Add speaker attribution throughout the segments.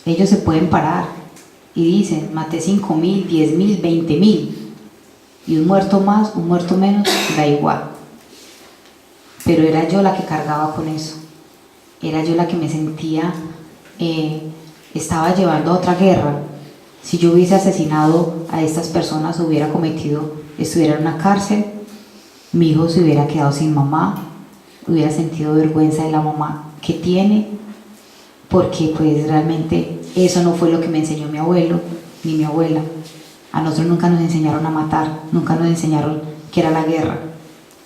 Speaker 1: Ellos se pueden parar y dicen, maté 5.000, 10.000, 20.000. Y un muerto más, un muerto menos, da igual. Pero era yo la que cargaba con eso. Era yo la que me sentía, estaba llevando a otra guerra. Si yo hubiese asesinado a estas personas, estuviera en una cárcel, mi hijo se hubiera quedado sin mamá, hubiera sentido vergüenza de la mamá que tiene, porque pues realmente eso no fue lo que me enseñó mi abuelo ni mi abuela. A nosotros nunca nos enseñaron a matar, nunca nos enseñaron qué era la guerra,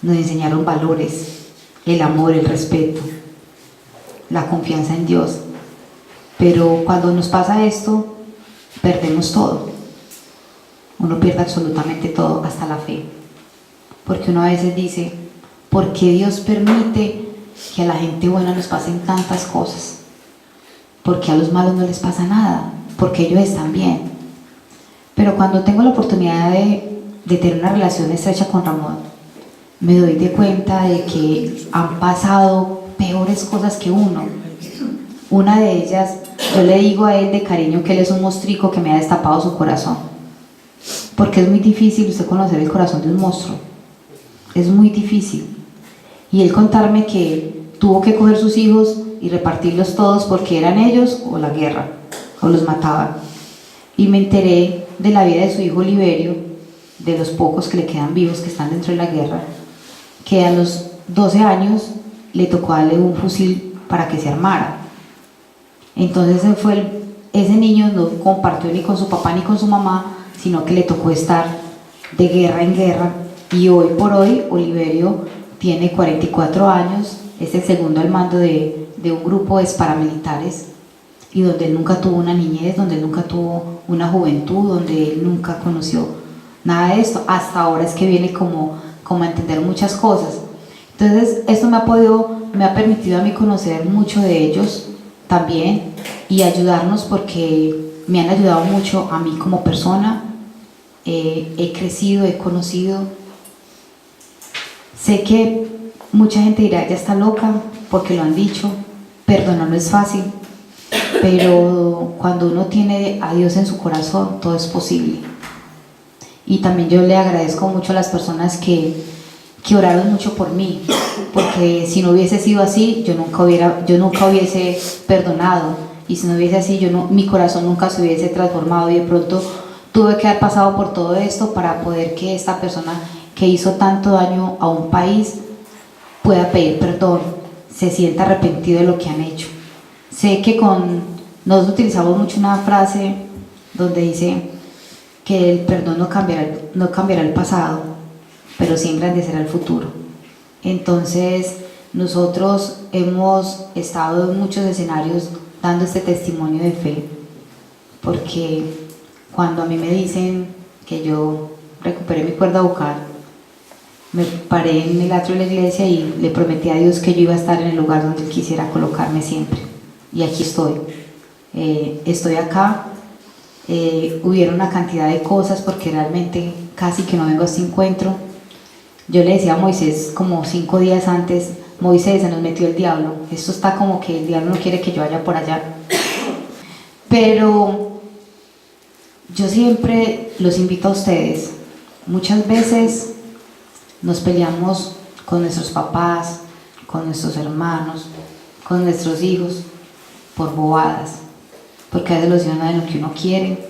Speaker 1: nos enseñaron valores, el amor, el respeto, la confianza en Dios. Pero cuando nos pasa esto, perdemos todo. Uno pierde absolutamente todo, hasta la fe. Porque uno a veces dice, ¿por qué Dios permite que a la gente buena nos pasen tantas cosas? ¿Por qué a los malos no les pasa nada? Porque ellos están bien. Pero cuando tengo la oportunidad de tener una relación estrecha con Ramón, me doy de cuenta de que han pasado peores cosas que uno. Una de ellas, yo le digo a él de cariño que él es un mostrico que me ha destapado su corazón, porque es muy difícil usted conocer el corazón de un monstruo, es muy difícil. Y él contarme que tuvo que coger sus hijos y repartirlos todos porque eran ellos o la guerra, o los mataban. Y me enteré de la vida de su hijo Oliverio, de los pocos que le quedan vivos que están dentro de la guerra, que a los 12 años le tocó darle un fusil para que se armara. Entonces ese niño no compartió ni con su papá ni con su mamá, sino que le tocó estar de guerra en guerra. Y hoy por hoy Oliverio tiene 44 años, es el segundo al mando de un grupo de paramilitares, y donde él nunca tuvo una niñez, donde él nunca tuvo una juventud, donde él nunca conoció nada de esto. Hasta ahora es que viene como a entender muchas cosas. Entonces esto me ha permitido a mí conocer mucho de ellos también y ayudarnos, porque me han ayudado mucho a mí como persona. He crecido, he conocido. Sé que mucha gente dirá, ella está loca, porque lo han dicho. Perdonar no es fácil, pero cuando uno tiene a Dios en su corazón, todo es posible. Y también yo le agradezco mucho a las personas que oraron mucho por mí, porque si no hubiese sido así, yo nunca hubiese perdonado, y si no hubiese así, mi corazón nunca se hubiese transformado, y de pronto tuve que haber pasado por todo esto para poder que esta persona que hizo tanto daño a un país pueda pedir perdón, se sienta arrepentido de lo que han hecho. Sé que nosotros utilizamos mucho una frase donde dice que el perdón no cambiará el pasado, pero sí engrandecerá el futuro. Entonces nosotros hemos estado en muchos escenarios dando este testimonio de fe, porque cuando a mí me dicen que yo recuperé mi cuerda vocal, me paré en el atrio de la iglesia y le prometí a Dios que yo iba a estar en el lugar donde Él quisiera colocarme siempre, y aquí estoy. Estoy acá. Hubieron una cantidad de cosas, porque realmente casi que no vengo a este encuentro. Yo le decía a Moisés como 5 días antes, Moisés, se nos metió el diablo, esto está como que el diablo no quiere que yo vaya por allá. Pero yo siempre los invito a ustedes. Muchas veces nos peleamos con nuestros papás, con nuestros hermanos, con nuestros hijos, por bobadas, porque a veces los hijos no hacen lo que uno quiere,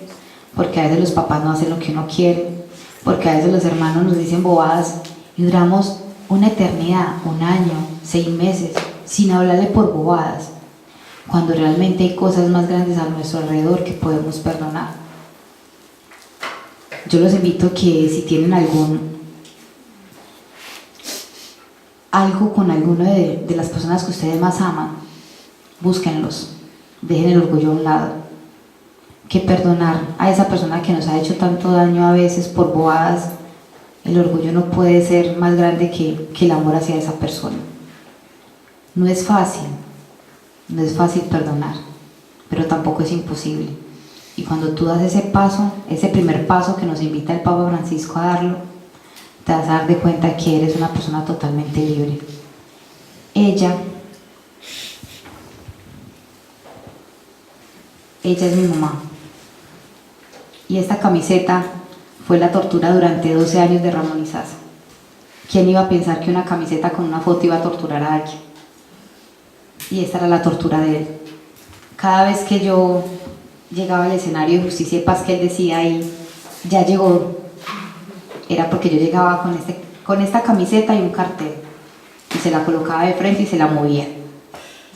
Speaker 1: porque a veces los papás no hacen lo que uno quiere, porque a veces los hermanos nos dicen bobadas, y duramos una eternidad, 1 año, 6 meses, sin hablarle por bobadas, cuando realmente hay cosas más grandes a nuestro alrededor que podemos perdonar. Yo los invito a que si tienen algo con alguno de las personas que ustedes más aman, búsquenlos, dejen el orgullo a un lado, que perdonar a esa persona que nos ha hecho tanto daño a veces por bobadas, el orgullo no puede ser más grande que el amor hacia esa persona. No es fácil perdonar, pero tampoco es imposible. Y cuando tú das ese paso, ese primer paso que nos invita el Papa Francisco a darlo, te vas a dar de cuenta que eres una persona totalmente libre. ella es mi mamá. Y esta camiseta fue la tortura durante 12 años de Ramón Izaza. ¿Quién iba a pensar que una camiseta con una foto iba a torturar a alguien? Y esta era la tortura de él. Cada vez que yo llegaba al escenario de Justicia y Paz, que él decía ahí, ya llegó, era porque yo llegaba con esta camiseta y un cartel, y se la colocaba de frente y se la movía.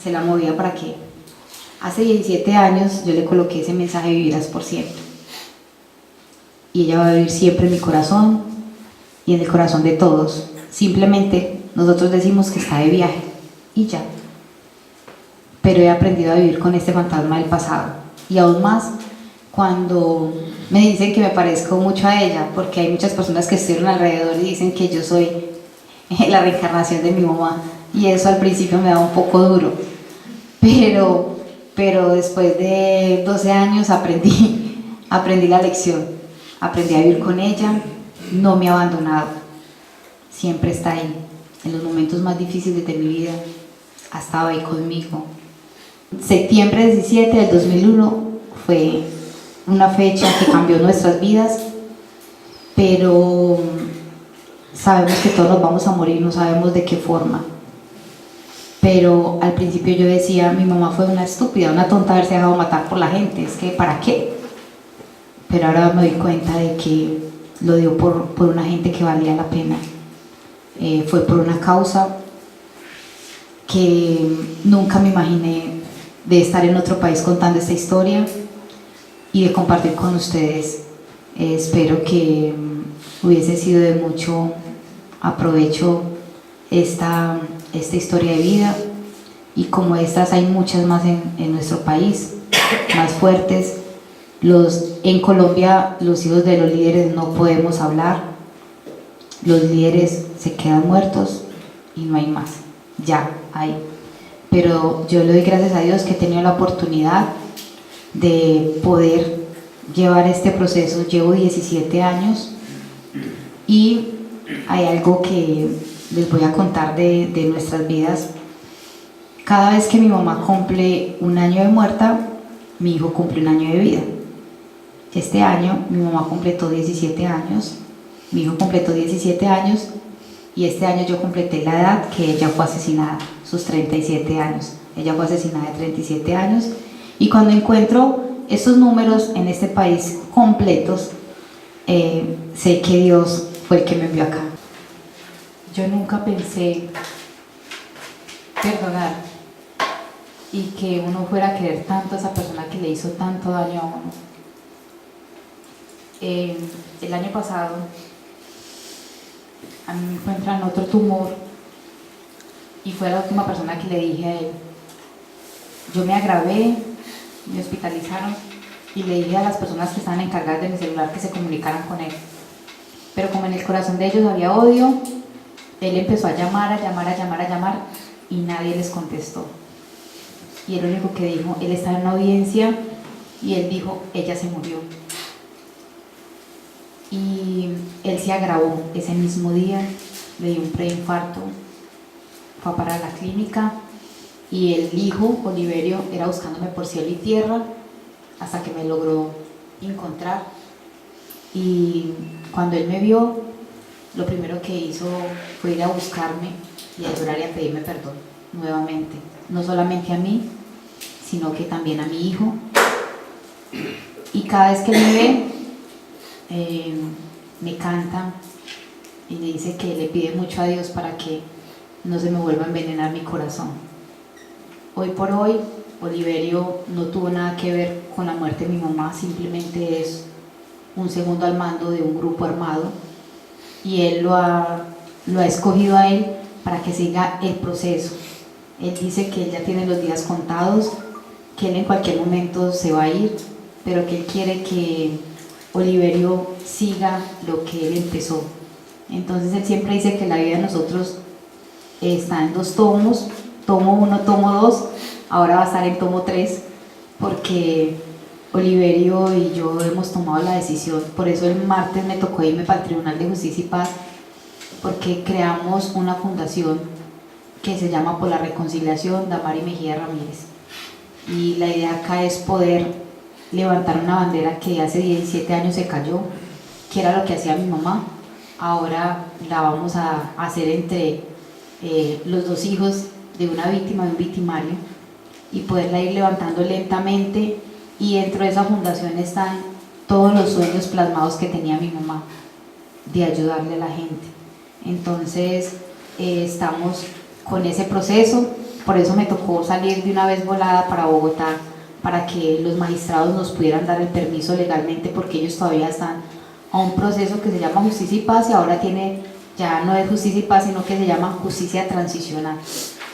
Speaker 1: Se la movía para que hace 17 años yo le coloqué ese mensaje: vivirás por siempre. Y ella va a vivir siempre en mi corazón y en el corazón de todos. Simplemente nosotros decimos que está de viaje y ya. Pero he aprendido a vivir con este fantasma del pasado. Y aún más cuando me dicen que me parezco mucho a ella, porque hay muchas personas que estuvieron alrededor y dicen que yo soy la reencarnación de mi mamá. Y eso al principio me da un poco duro. Pero después de 12 años aprendí la lección. Aprendí a vivir con ella, no me ha abandonado, siempre está ahí. En los momentos más difíciles de mi vida ha estado ahí conmigo. Septiembre 17 del 2001 fue una fecha que cambió nuestras vidas, pero sabemos que todos nos vamos a morir, no sabemos de qué forma. Pero al principio yo decía, mi mamá fue una estúpida, una tonta haberse dejado matar por la gente, es que ¿para qué? Pero ahora me doy cuenta de que lo dio por una gente que valía la pena. Fue por una causa que nunca me imaginé de estar en otro país contando esta historia y de compartir con ustedes. Espero que hubiese sido de mucho aprovecho esta historia de vida, y como estas hay muchas más en nuestro país, más fuertes. En Colombia los hijos de los líderes no podemos hablar, los líderes se quedan muertos y no hay más, ya hay. Pero yo le doy gracias a Dios que he tenido la oportunidad de poder llevar este proceso. Llevo 17 años y hay algo que les voy a contar de nuestras vidas. Cada vez que mi mamá cumple un año de muerta, mi hijo cumple un año de vida. Este año mi mamá completó 17 años, mi hijo completó 17 años y este año yo completé la edad que ella fue asesinada, sus 37 años. Ella fue asesinada de 37 años, y cuando encuentro estos números en este país completos, sé que Dios fue el que me envió acá. Yo nunca pensé perdonar y que uno fuera a querer tanto a esa persona que le hizo tanto daño a uno. El año pasado a mí me encuentran otro tumor y fue la última persona que le dije a él. Yo me agravé, me hospitalizaron y le dije a las personas que estaban encargadas de mi celular que se comunicaran con él. Pero como en el corazón de ellos había odio, él empezó a llamar y nadie les contestó. Y él lo único que dijo, él estaba en una audiencia y él dijo, ella se murió. Y él se agravó ese mismo día, le dio un preinfarto, fue a parar a la clínica y el hijo, Oliverio, era buscándome por cielo y tierra hasta que me logró encontrar. Y cuando él me vio, lo primero que hizo fue ir a buscarme y a llorar y a pedirme perdón nuevamente, no solamente a mí, sino que también a mi hijo. Y cada vez que me ve, me canta y me dice que le pide mucho a Dios para que no se me vuelva a envenenar mi corazón. Hoy por hoy, Oliverio no tuvo nada que ver con la muerte de mi mamá, simplemente es un segundo al mando de un grupo armado y él lo ha escogido a él para que siga el proceso. Él dice que él ya tiene los días contados, que él en cualquier momento se va a ir, pero que él quiere que Oliverio siga lo que él empezó. Entonces él siempre dice que la vida de nosotros está en 2 tomos, tomo 1, tomo 2, ahora va a estar en tomo 3, porque Oliverio y yo hemos tomado la decisión. Por eso el martes me tocó irme para el Tribunal de Justicia y Paz, porque creamos una fundación que se llama Por la Reconciliación, Damari Mejía Ramírez, y la idea acá es poder levantar una bandera que hace 17 años se cayó, que era lo que hacía mi mamá. Ahora la vamos a hacer entre los dos hijos de una víctima y un victimario, y poderla ir levantando lentamente, y dentro de esa fundación están todos los sueños plasmados que tenía mi mamá de ayudarle a la gente. Entonces estamos con ese proceso, por eso me tocó salir de una vez volada para Bogotá, para que los magistrados nos pudieran dar el permiso legalmente, porque ellos todavía están a un proceso que se llama Justicia y Paz, y ahora ya no es Justicia y Paz, sino que se llama Justicia Transicional,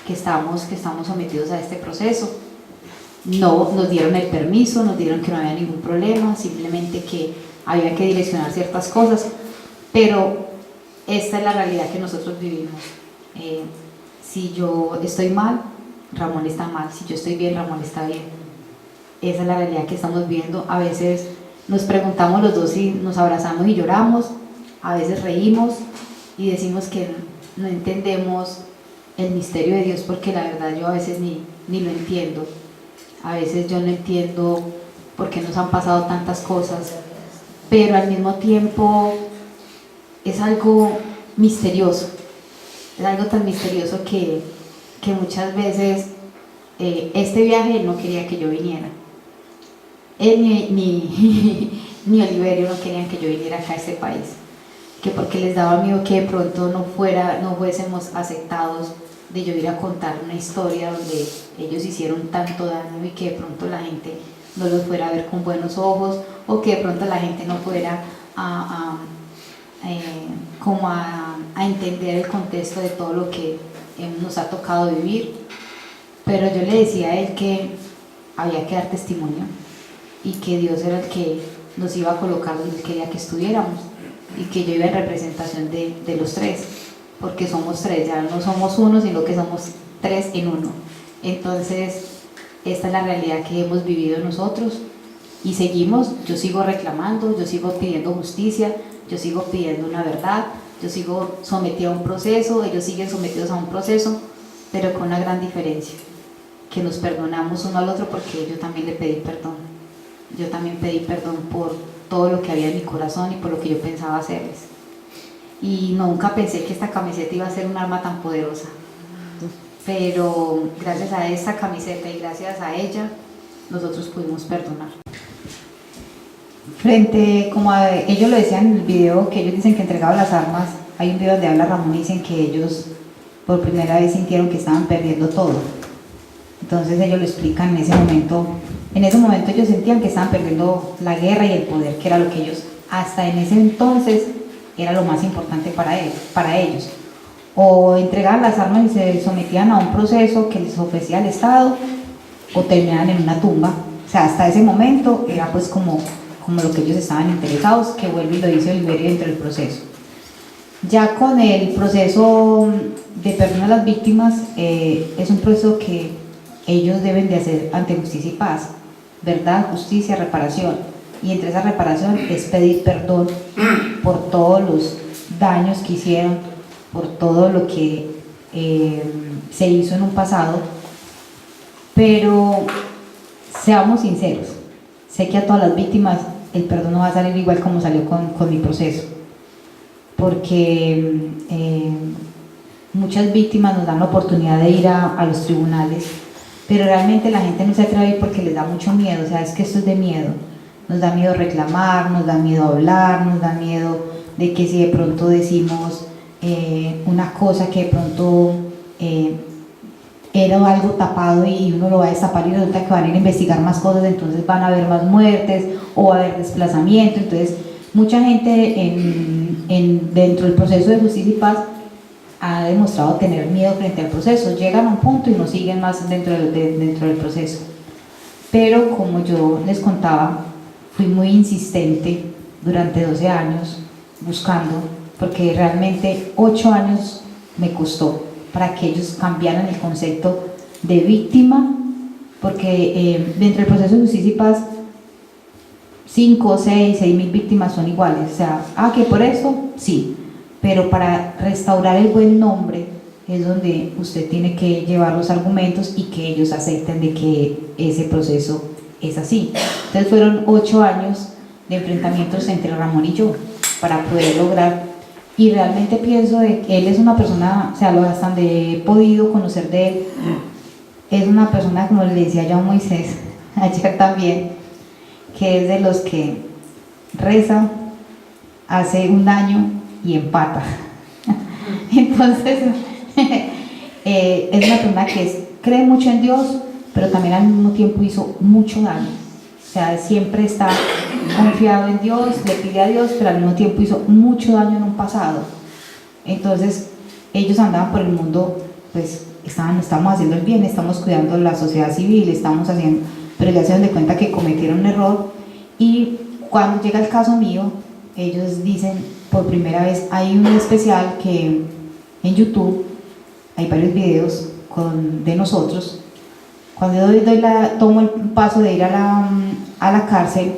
Speaker 1: que estamos sometidos a este proceso. No nos dieron el permiso, nos dieron que no había ningún problema, simplemente que había que direccionar ciertas cosas, pero esta es la realidad que nosotros vivimos. Si yo estoy mal, Ramón está mal; si yo estoy bien, Ramón está bien. Esa es la realidad que estamos viendo. A veces nos preguntamos los dos y nos abrazamos y lloramos, a veces reímos y decimos que no entendemos el misterio de Dios, porque la verdad yo a veces ni lo entiendo. A veces yo no entiendo por qué nos han pasado tantas cosas, pero al mismo tiempo es algo misterioso, es algo tan misterioso que muchas veces este viaje él no quería que yo viniera. Él ni Oliverio no querían que yo viniera acá a este país, que porque les daba miedo que de pronto no fuésemos aceptados, de yo ir a contar una historia donde ellos hicieron tanto daño y que de pronto la gente no los fuera a ver con buenos ojos, o que de pronto la gente no fuera como a entender el contexto de todo lo que nos ha tocado vivir. Pero yo le decía a él que había que dar testimonio y que Dios era el que nos iba a colocar donde él quería que estuviéramos, y que yo iba en representación de los tres, porque somos tres, ya no somos uno, sino que somos tres en uno. Entonces esta es la realidad que hemos vivido nosotros, y seguimos. Yo sigo reclamando, yo sigo pidiendo justicia, yo sigo pidiendo una verdad, yo sigo sometida a un proceso, ellos siguen sometidos a un proceso, pero con una gran diferencia, que nos perdonamos uno al otro, porque yo también le pedí perdón. Yo también pedí perdón por todo lo que había en mi corazón y por lo que yo pensaba hacerles. Y nunca pensé que esta camiseta iba a ser un arma tan poderosa, pero gracias a esta camiseta y gracias a ella, nosotros pudimos perdonar.
Speaker 2: Frente, como ellos lo decían en el video, que ellos dicen que entregaban las armas, hay un video donde habla Ramón y dicen que ellos por primera vez sintieron que estaban perdiendo todo. Entonces ellos lo explican en ese momento. En ese momento ellos sentían que estaban perdiendo la guerra y el poder, que era lo que ellos, hasta en ese entonces, era lo más importante para ellos. O entregaban las armas y se sometían a un proceso que les ofrecía el Estado, o terminaban en una tumba. O sea, hasta ese momento era pues como lo que ellos estaban interesados, que vuelve y lo dice Oliverio dentro del proceso. Ya con el proceso de perdón a las víctimas, es un proceso que ellos deben de hacer ante Justicia y Paz: verdad, justicia, reparación. Y entre esa reparación es pedir perdón por todos los daños que hicieron, por todo lo que se hizo en un pasado. Pero seamos sinceros, sé que a todas las víctimas el perdón no va a salir igual como salió con mi proceso, porque muchas víctimas nos dan la oportunidad de ir a los tribunales, pero realmente la gente no se atreve a ir porque les da mucho miedo. O sea, es que esto es de miedo. Nos da miedo reclamar, nos da miedo hablar, nos da miedo de que si de pronto decimos una cosa que de pronto era algo tapado y uno lo va a destapar y resulta que van a ir a investigar más cosas, entonces van a haber más muertes o va a haber desplazamiento. Entonces mucha gente dentro del proceso de Justicia y Paz ha demostrado tener miedo frente al proceso, llegan a un punto y no siguen más dentro del proceso. Pero como yo les contaba, fui muy insistente durante 12 años buscando, porque realmente 8 años me costó para que ellos cambiaran el concepto de víctima, porque dentro del proceso de Justicia y Paz 5, 6 mil víctimas son iguales. O sea, que por eso sí, pero para restaurar el buen nombre es donde usted tiene que llevar los argumentos y que ellos acepten de que ese proceso es así. Entonces fueron 8 años de enfrentamientos entre Ramón y yo para poder lograr, y realmente pienso de que él es una persona, o sea, lo hasta donde he podido conocer de él, es una persona, como le decía yo a Moisés ayer también, que es de los que reza, hace un daño y empata. Entonces es una persona que cree mucho en Dios, pero también al mismo tiempo hizo mucho daño. O sea, siempre está confiado en Dios, le pide a Dios, pero al mismo tiempo hizo mucho daño en un pasado. Entonces ellos andaban por el mundo, pues estamos haciendo el bien, estamos cuidando la sociedad civil, estamos haciendo, pero ya se dan de cuenta que cometieron un error. Y cuando llega el caso mío, ellos dicen, por primera vez, hay un especial que en YouTube, hay varios videos de nosotros. Cuando yo tomo el paso de ir a la cárcel,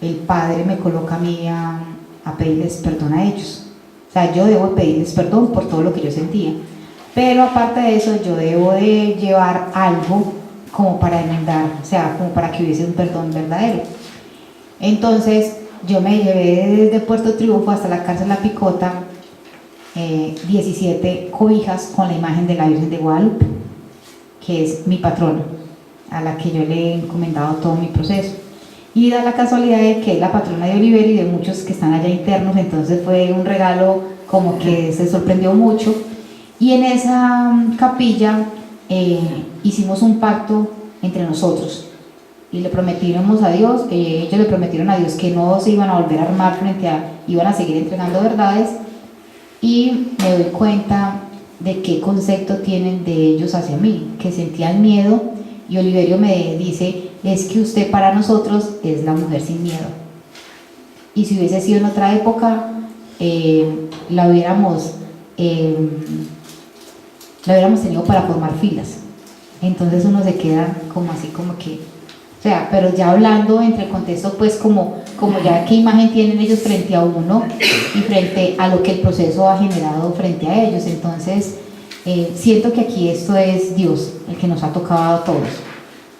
Speaker 2: el padre me coloca a mí a pedirles perdón a ellos. O sea, yo debo pedirles perdón por todo lo que yo sentía. Pero aparte de eso, yo debo de llevar algo como para enmendar, o sea, como para que hubiese un perdón verdadero. Entonces, yo me llevé desde Puerto Triunfo hasta la cárcel La Picota 17 cobijas con la imagen de la Virgen de Guadalupe, que es mi patrona, a la que yo le he encomendado todo mi proceso. Y da la casualidad de que es la patrona de Oliverio y de muchos que están allá internos, entonces fue un regalo como que se sorprendió mucho. Y en esa capilla hicimos un pacto entre nosotros y le prometimos a Dios, ellos le prometieron a Dios que no se iban a volver a armar iban a seguir entregando verdades, y me doy cuenta de qué concepto tienen de ellos hacia mí, que sentían miedo, y Oliverio me dice, es que usted para nosotros es la mujer sin miedo, y si hubiese sido en otra época la hubiéramos tenido para formar filas. Entonces uno se queda como así como que, o sea, pero ya hablando entre el contexto, pues como ya qué imagen tienen ellos frente a uno y frente a lo que el proceso ha generado frente a ellos. Entonces siento que aquí esto es Dios el que nos ha tocado a todos,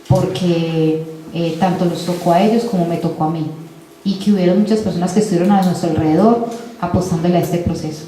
Speaker 2: porque tanto nos tocó a ellos como me tocó a mí, y que hubieron muchas personas que estuvieron a nuestro alrededor apostándole a este proceso.